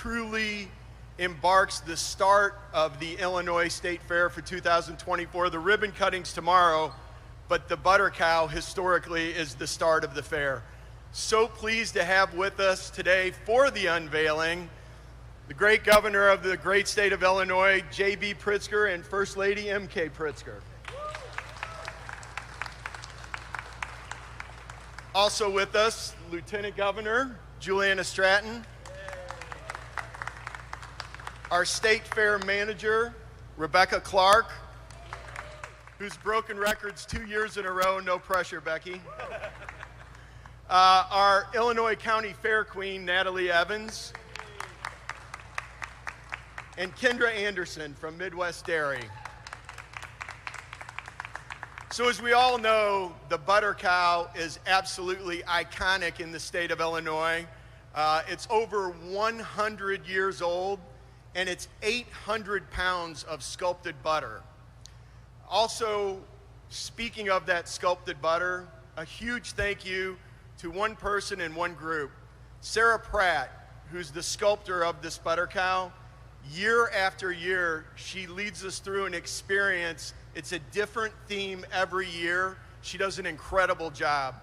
truly embarks the start of the Illinois State Fair for 2024. The ribbon cutting's tomorrow, but the butter cow historically is the start of the fair. So pleased to have with us today for the unveiling the great governor of the great state of Illinois, J.B. Pritzker, and First Lady M.K. Pritzker. Also with us, Lieutenant Governor Juliana Stratton, our State Fair Manager, Rebecca Clark, who's broken records 2 years in a row. No pressure, Becky. Our Illinois County Fair Queen, Natalie Evans, and Kendra Anderson from Midwest Dairy. So as we all know, the butter cow is absolutely iconic in the state of Illinois. It's over 100 years old, and it's 800 pounds of sculpted butter. Also, speaking of that sculpted butter, a huge thank you to one person and one group, Sarah Pratt, who's the sculptor of this butter cow. Year after year, she leads us through an experience. It's a different theme every year. She does an incredible job.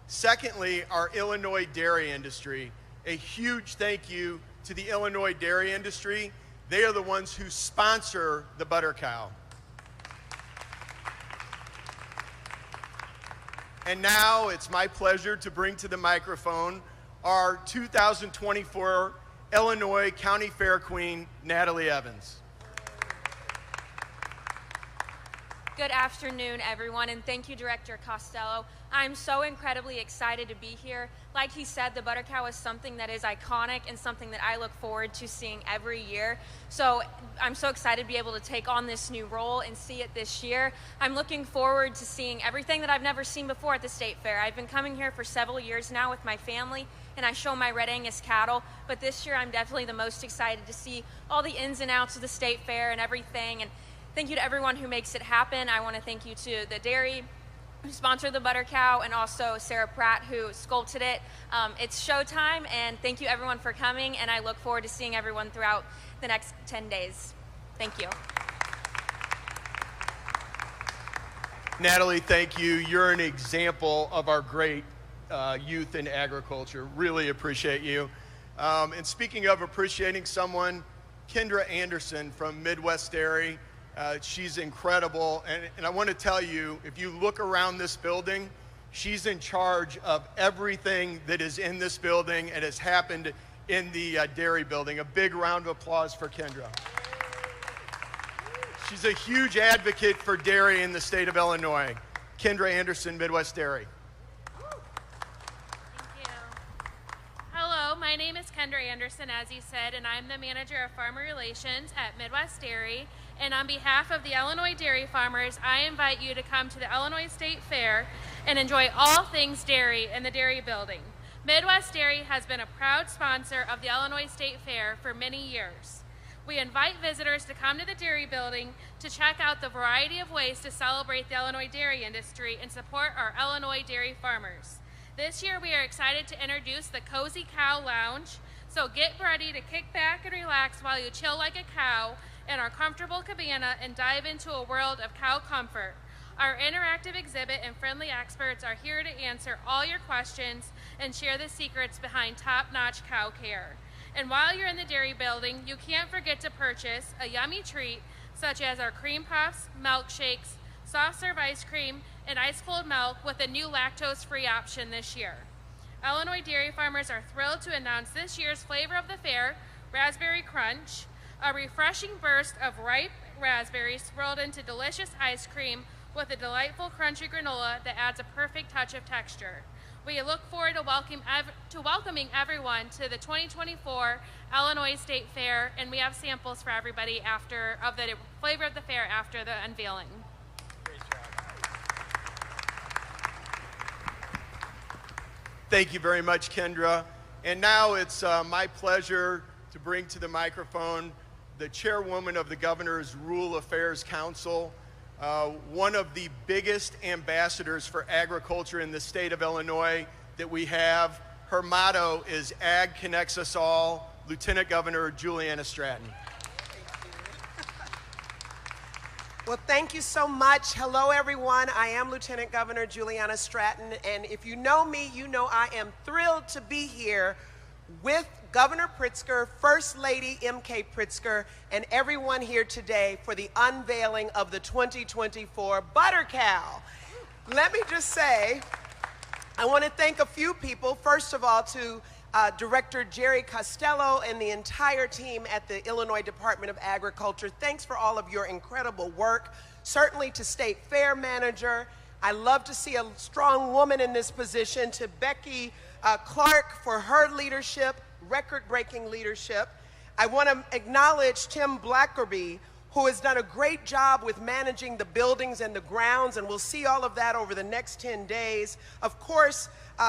Secondly, our Illinois dairy industry. A huge thank you to the Illinois dairy industry. They are the ones who sponsor the butter cow. And now it's my pleasure to bring to the microphone our 2024 Illinois County Fair Queen, Natalie Evans. Good afternoon, everyone, and thank you, Director Costello. I'm so incredibly excited to be here. Like he said, the butter cow is something that is iconic and something that I look forward to seeing every year. So I'm so excited to be able to take on this new role and see it this year. I'm looking forward to seeing everything that I've never seen before at the State Fair. I've been coming here for several years now with my family, and I show my Red Angus cattle, but this year I'm definitely the most excited to see all the ins and outs of the State Fair and everything. And thank you to everyone who makes it happen. I want to thank you to the dairy who sponsored the butter cow, and also Sarah Pratt, who sculpted it. It's showtime, and thank you everyone for coming, and I look forward to seeing everyone throughout the next 10 days. Thank you. Natalie, thank you. You're an example of our great youth in agriculture. Really appreciate you. And speaking of appreciating someone, Kendra Anderson from Midwest Dairy. She's incredible, and I want to tell you, if you look around this building, she's in charge of everything that is in this building and has happened in the dairy building. A big round of applause for Kendra. She's a huge advocate for dairy in the state of Illinois. Kendra Anderson, Midwest Dairy. Thank you. Hello, my name is Kendra Anderson, as he said, and I'm the manager of farmer relations at Midwest Dairy. And on behalf of the Illinois dairy farmers, I invite you to come to the Illinois State Fair and enjoy all things dairy in the dairy building. Midwest Dairy has been a proud sponsor of the Illinois State Fair for many years. We invite visitors to come to the dairy building to check out the variety of ways to celebrate the Illinois dairy industry and support our Illinois dairy farmers. This year we are excited to introduce the Cozy Cow Lounge, so get ready to kick back and relax while you chill like a cow in our comfortable cabana and dive into a world of cow comfort. Our interactive exhibit and friendly experts are here to answer all your questions and share the secrets behind top-notch cow care. And while you're in the dairy building, you can't forget to purchase a yummy treat such as our cream puffs, milkshakes, soft serve ice cream, and ice cold milk with a new lactose-free option this year. Illinois dairy farmers are thrilled to announce this year's flavor of the fair, Raspberry Crunch, a refreshing burst of ripe raspberries swirled into delicious ice cream with a delightful crunchy granola that adds a perfect touch of texture. We look forward to welcoming everyone to the 2024 Illinois State Fair, and we have samples for everybody of the flavor of the fair after the unveiling. Great job. Thank you very much, Kendra. And now it's my pleasure to bring to the microphone the chairwoman of the Governor's Rural Affairs Council, one of the biggest ambassadors for agriculture in the state of Illinois that we have. Her motto is Ag Connects Us All, Lieutenant Governor Juliana Stratton. Well, thank you so much. Hello, everyone. I am Lieutenant Governor Juliana Stratton, and if you know me, you know I am thrilled to be here with Governor Pritzker, First Lady M.K. Pritzker, and everyone here today for the unveiling of the 2024 Butter Cow. Let me just say, I want to thank a few people. First of all, to Director Jerry Costello and the entire team at the Illinois Department of Agriculture. Thanks for all of your incredible work. Certainly to State Fair Manager. I love to see a strong woman in this position. To Becky Clark for her leadership, record-breaking leadership. I want to acknowledge Tim Blackerby, who has done a great job with managing the buildings and the grounds, and we'll see all of that over the next 10 days. Of course,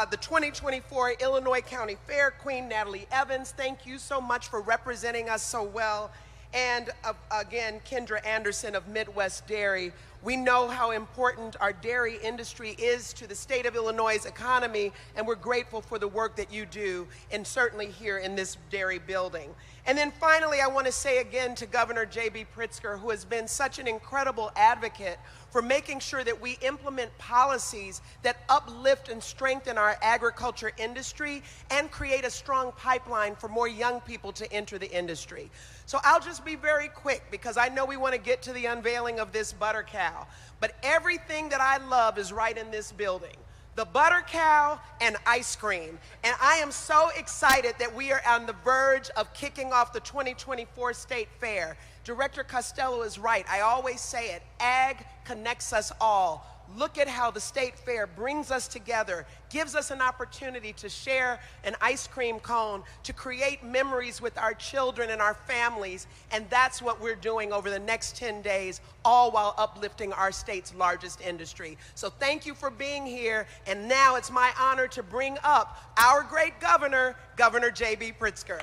the 2024 Illinois County Fair Queen, Natalie Evans, thank you so much for representing us so well. And again, Kendra Anderson of Midwest Dairy. We know how important our dairy industry is to the state of Illinois' economy, and we're grateful for the work that you do, and certainly here in this dairy building. And then finally, I want to say again to Governor J.B. Pritzker, who has been such an incredible advocate for making sure that we implement policies that uplift and strengthen our agriculture industry and create a strong pipeline for more young people to enter the industry. So I'll just be very quick because I know we want to get to the unveiling of this butter cow, but everything that I love is right in this building. The butter cow and ice cream. And I am so excited that we are on the verge of kicking off the 2024 State Fair. Director Costello is right. I always say it, ag connects us all. Look at how the State Fair brings us together, gives us an opportunity to share an ice cream cone, to create memories with our children and our families, and that's what we're doing over the next 10 days, all while uplifting our state's largest industry. So thank you for being here, and now it's my honor to bring up our great governor, Governor J.B. Pritzker.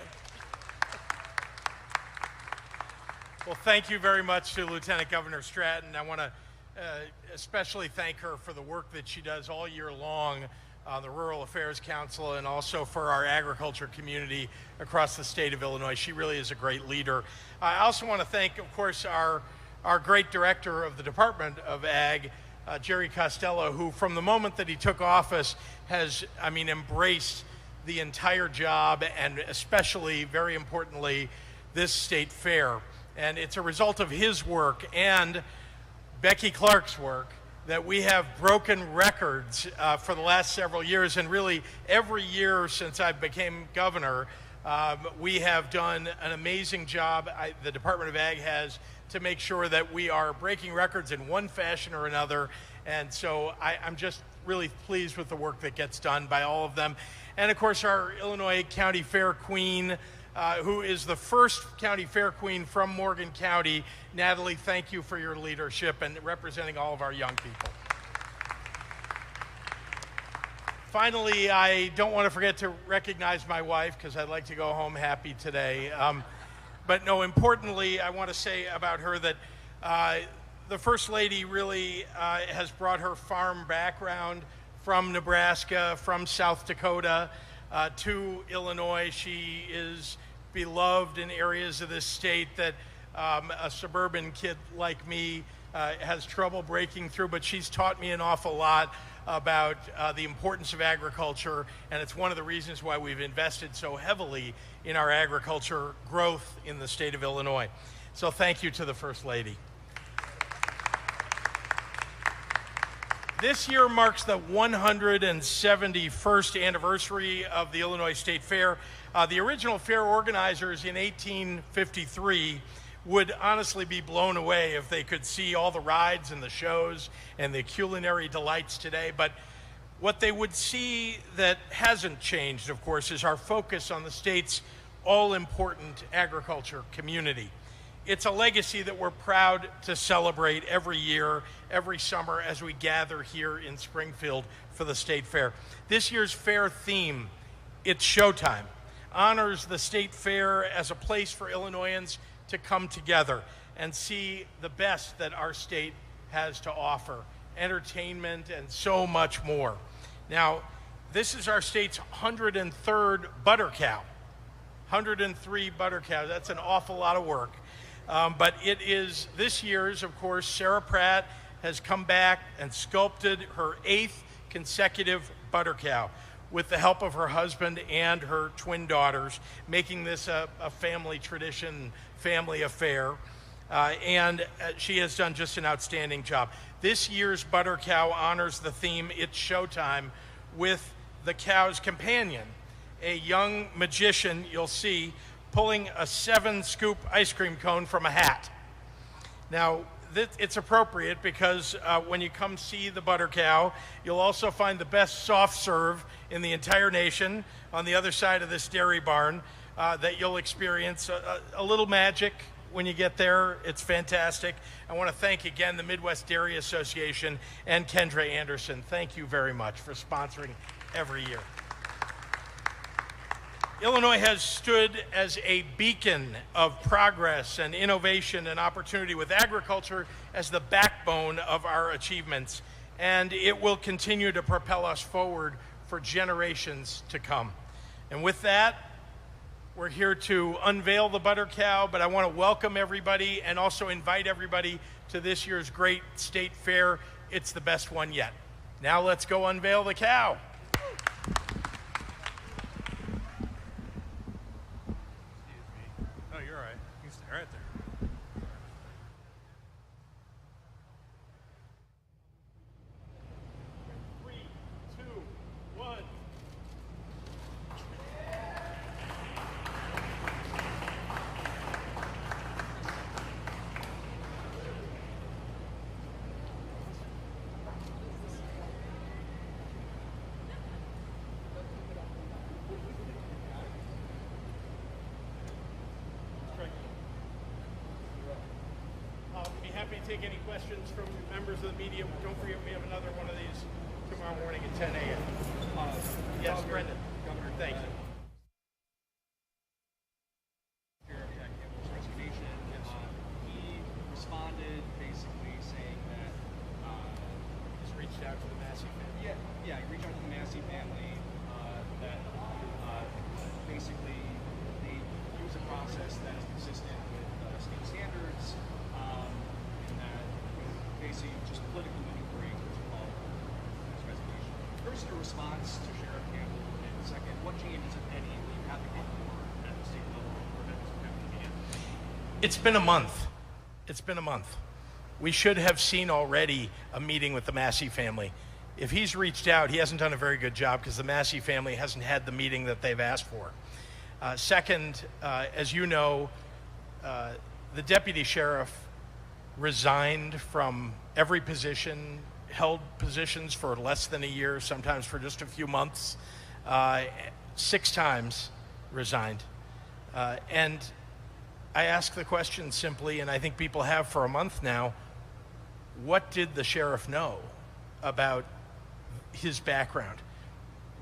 Well, thank you very much to Lieutenant Governor Stratton. I want to especially thank her for the work that she does all year long on the Rural Affairs Council and also for our agriculture community across the state of Illinois. She really is a great leader. I also want to thank, of course, our great director of the Department of Ag, Jerry Costello, who from the moment that he took office has, embraced the entire job and especially, very importantly, this state fair. And it's a result of his work and Becky Clark's work that we have broken records for the last several years, and really every year since I became governor, we have done an amazing job, the Department of Ag has, to make sure that we are breaking records in one fashion or another, and so I'm just really pleased with the work that gets done by all of them. And of course our Illinois County Fair Queen, who is the first county fair queen from Morgan County. Natalie, thank you for your leadership and representing all of our young people. Finally, I don't want to forget to recognize my wife because I'd like to go home happy today. But no, importantly, I want to say about her that the First Lady really has brought her farm background from Nebraska, from South Dakota, to Illinois. She is beloved in areas of this state that a suburban kid like me has trouble breaking through, but she's taught me an awful lot about the importance of agriculture, and it's one of the reasons why we've invested so heavily in our agriculture growth in the state of Illinois. So thank you to the First Lady. This year marks the 171st anniversary of the Illinois State Fair. The original fair organizers in 1853 would honestly be blown away if they could see all the rides and the shows and the culinary delights today. But what they would see that hasn't changed, of course, is our focus on the state's all-important agriculture community. It's a legacy that we're proud to celebrate every year, every summer as we gather here in Springfield for the State Fair. This year's fair theme, It's Showtime, honors the State Fair as a place for Illinoisans to come together and see the best that our state has to offer, entertainment and so much more. Now, this is our state's 103rd butter cow. 103 butter cows. That's an awful lot of work. But it is this year's, of course, Sarah Pratt has come back and sculpted her 8th consecutive butter cow with the help of her husband and her twin daughters, making this a family tradition, family affair. And she has done just an outstanding job. This year's butter cow honors the theme, It's Showtime, with the cow's companion, a young magician, you'll see, pulling a 7-scoop ice cream cone from a hat. Now, it's appropriate because when you come see the butter cow, you'll also find the best soft serve in the entire nation on the other side of this dairy barn that you'll experience. A little magic when you get there. It's fantastic. I want to thank again the Midwest Dairy Association and Kendra Anderson. Thank you very much for sponsoring every year. Illinois has stood as a beacon of progress and innovation and opportunity, with agriculture as the backbone of our achievements, and it will continue to propel us forward for generations to come. And with that, we're here to unveil the butter cow, but I want to welcome everybody and also invite everybody to this year's great state fair. It's the best one yet. Now let's go unveil the cow. Right there. 3, 2, 1. Happy to take any questions from members of the media. Don't forget, we have another one of these tomorrow morning at 10 a.m. Yes, Brendan. Governor, thank you. He responded basically saying that Just reached out to the Massey family. he reached out to the Massey family that basically they use a process that is consistent with state standards. And that basically just political maneuvering was involved in this resignation. First, your response to Sheriff Campbell, and second, what changes, if any, will you advocate for at the state level to prevent this from happening again? It's been a month. It's been a month. We should have seen already a meeting with the Massey family. If he's reached out, he hasn't done a very good job because the Massey family hasn't had the meeting that they've asked for. Second, as you know, the deputy sheriff resigned from every position, held positions for less than a year, sometimes for just a few months, 6 times resigned. And I ask the question simply, and I think people have for a month now, what did the sheriff know about his background?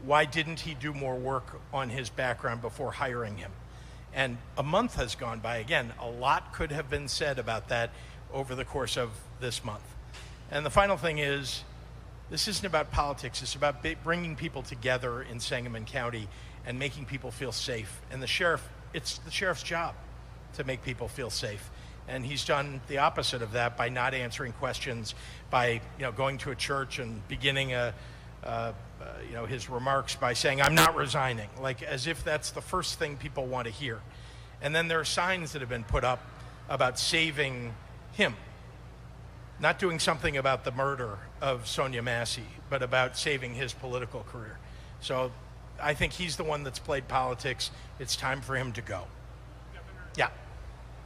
Why didn't he do more work on his background before hiring him? And a month has gone by. Again, a lot could have been said about that over the course of this month. And the final thing is, this isn't about politics. It's about bringing people together in Sangamon County and making people feel safe. And the sheriff, it's the sheriff's job to make people feel safe. And he's done the opposite of that by not answering questions, by going to a church and beginning his remarks by saying, "I'm not resigning," like as if that's the first thing people want to hear. And then there are signs that have been put up about saving him, not doing something about the murder of Sonia Massey, but about saving his political career. So I think he's the one that's played politics. It's time for him to go. Governor, Yeah.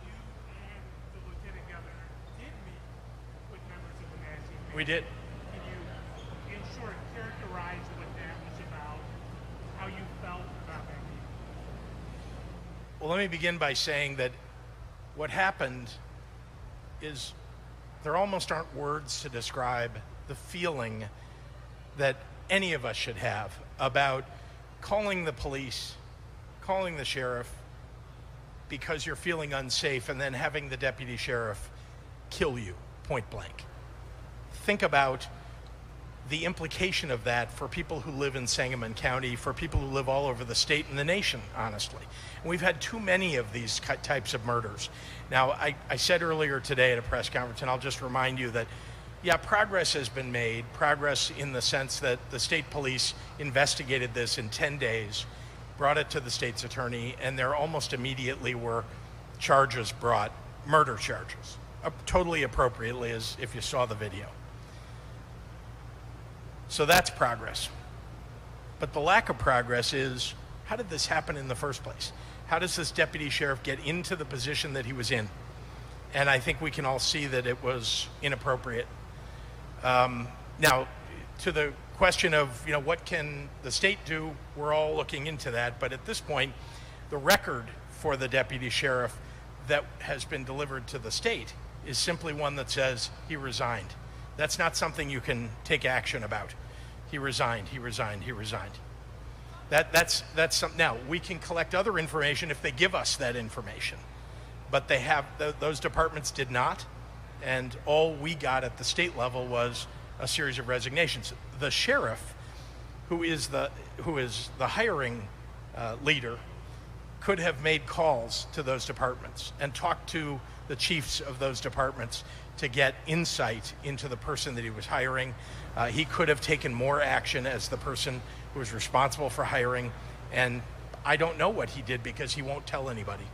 you and the Lieutenant Governor did meet with members of the Massey family. We did. Can you, in short, characterize what that was about, how you felt about that meeting? Well, let me begin by saying that what happened is there almost aren't words to describe the feeling that any of us should have about calling the police, calling the sheriff because you're feeling unsafe, and then having the deputy sheriff kill you point blank. Think about the implication of that for people who live in Sangamon County, for people who live all over the state and the nation, honestly. And we've had too many of these types of murders. Now, I said earlier today at a press conference, and I'll just remind you that, yeah, progress has been made, progress in the sense that the state police investigated this in 10 days, brought it to the state's attorney, and there almost immediately were charges brought, murder charges, totally appropriately, as if you saw the video. So that's progress. But the lack of progress is, how did this happen in the first place? How does this deputy sheriff get into the position that he was in? And I think we can all see that it was inappropriate. Now, to the question of, you know, what can the state do, we're all looking into that. But at this point, the record for the deputy sheriff that has been delivered to the state is simply one that says he resigned. That's not something you can take action about. He resigned, he resigned, he resigned. That's something. Now, we can collect other information if they give us that information. But they have, those departments did not. And all we got at the state level was a series of resignations. The sheriff, who is the hiring leader, could have made calls to those departments and talked to the chiefs of those departments to get insight into the person that he was hiring. He could have taken more action as the person who was responsible for hiring, and I don't know what he did because he won't tell anybody.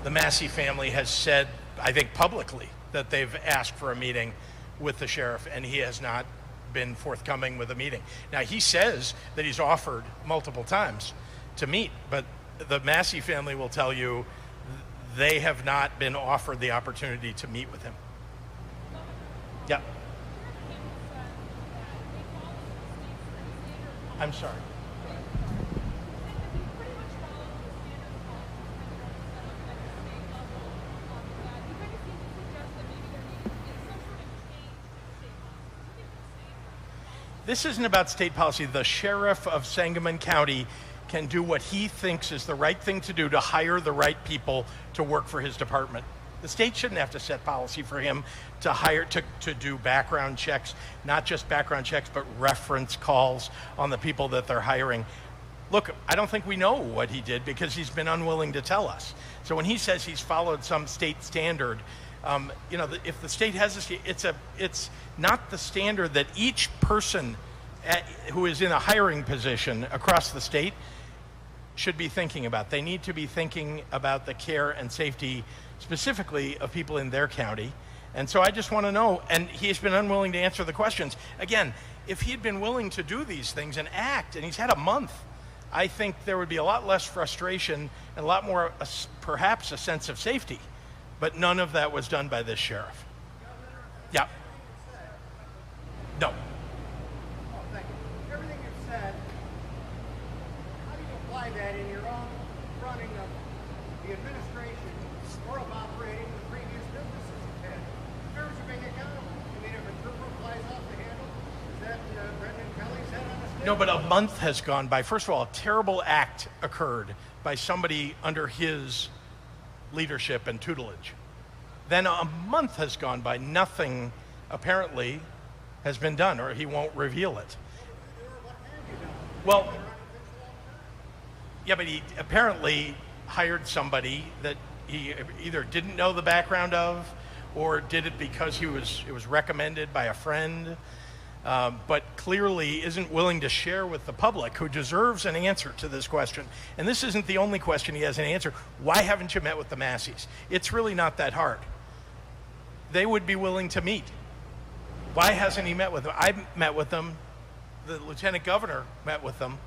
The Massey family has said, I think publicly, that they've asked for a meeting with the sheriff, and he has not been forthcoming with a meeting. Now, he says that he's offered multiple times to meet, but the Massey family will tell you they have not been offered the opportunity to meet with him. Yeah. I'm sorry. This isn't about state policy. The sheriff of Sangamon County can do what he thinks is the right thing to do to hire the right people to work for his department. The state shouldn't have to set policy for him to hire, to do background checks, not just background checks, but reference calls on the people that they're hiring. Look, I don't think we know what he did because he's been unwilling to tell us. So when he says he's followed some state standard, you know, if the state has it's not the standard that each person who is in a hiring position across the state should be thinking about. They need to be thinking about the care and safety specifically of people in their county. And so I just want to know, and he's been unwilling to answer the questions. Again, if he'd been willing to do these things and act, and he's had a month, I think there would be a lot less frustration and a lot more, perhaps, a sense of safety. But none of that was done by this sheriff. Yeah. No. Oh, thank you. Everything you've said, how do you apply that in your own running of the administration or of operating the previous businesses you've had? In terms of being accountable, I mean, if a trooper flies off the handle, is that Brendan Kelly's head on a stick? No, but a month has gone by. First of all, a terrible act occurred by somebody under his leadership and tutelage. Then a month has gone by. Nothing, apparently, has been done, or he won't reveal it. Well, yeah, but he apparently hired somebody that he either didn't know the background of, or did it because it was recommended by a friend, but clearly isn't willing to share with the public, who deserves an answer to this question. And this isn't the only question he has an answer. Why haven't you met with the Masseys? It's really not that hard. They would be willing to meet. Why hasn't he met with them? I met with them. The lieutenant governor met with them.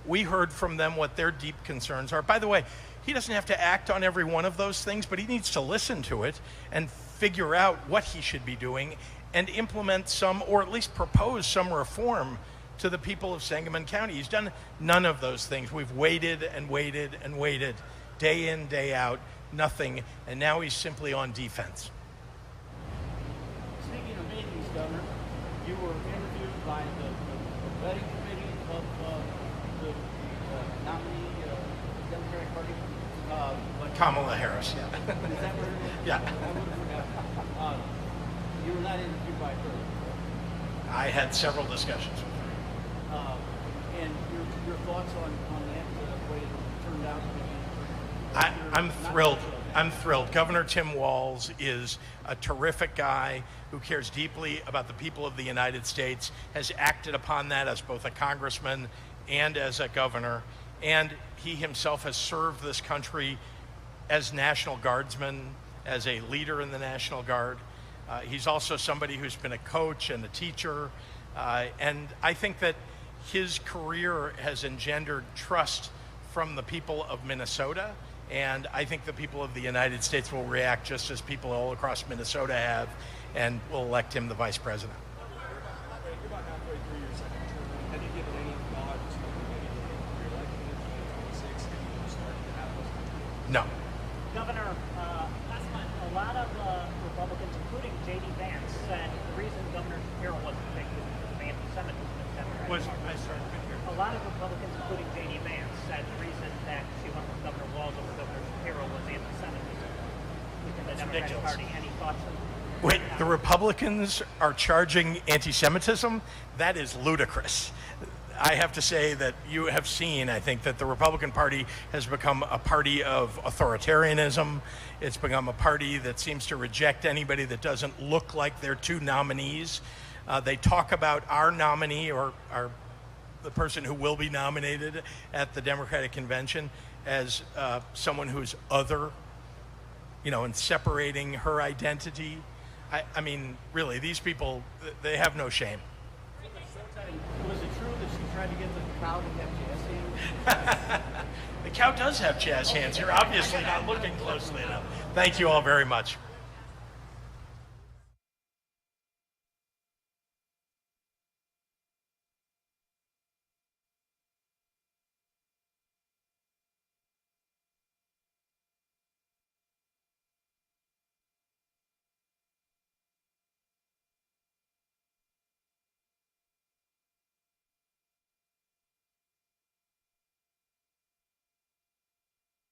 We heard from them what their deep concerns are. By the way, he doesn't have to act on every one of those things, but he needs to listen to it and figure out what he should be doing and implement some, or at least propose some reform to the people of Sangamon County. He's done none of those things. We've waited and waited and waited, day in, day out, nothing, and now he's simply on defense. Speaking of meetings, Governor, you were interviewed by the vetting committee of the nominee Democratic Party. Kamala Harris, yeah. Is that where it is? Yeah. I would have forgotten. You were not interviewed by her. I had several discussions with her. And your thoughts on that, the way it turned out to be? I'm thrilled. I'm thrilled. Governor Tim Walz is a terrific guy who cares deeply about the people of the United States, has acted upon that as both a congressman and as a governor, and he himself has served this country as National Guardsman, as a leader in the National Guard. He's also somebody who's been a coach and a teacher, and I think that his career has engendered trust from the people of Minnesota, and I think the people of the United States will react just as people all across Minnesota have, and will elect him the vice president. You're about halfway through your second term. Have you given any thought to maybe re-electing in 2026 and you start to have those? No. Governor, last month, a lot of Republicans, including J.D. Vance, said the reason Governor Shapiro wasn't picked was because of anti-Semitism in the Democratic Party. A lot of Republicans, including J.D. Vance, said the reason that she went with Governor Walz over Governor Shapiro was anti-Semitism within the Democratic Party. Any thoughts on that? Wait, the Republicans are charging anti-Semitism? That is ludicrous. I have to say that you have seen, I think, that the Republican Party has become a party of authoritarianism. It's become a party that seems to reject anybody that doesn't look like their two nominees. They talk about our nominee or the person who will be nominated at the Democratic Convention as someone who's other, and separating her identity. I mean, really, these people, they have no shame. Was it true that she tried to get the cow to have jazz hands? The cow does have jazz hands. You're obviously not looking closely enough. Thank you all very much.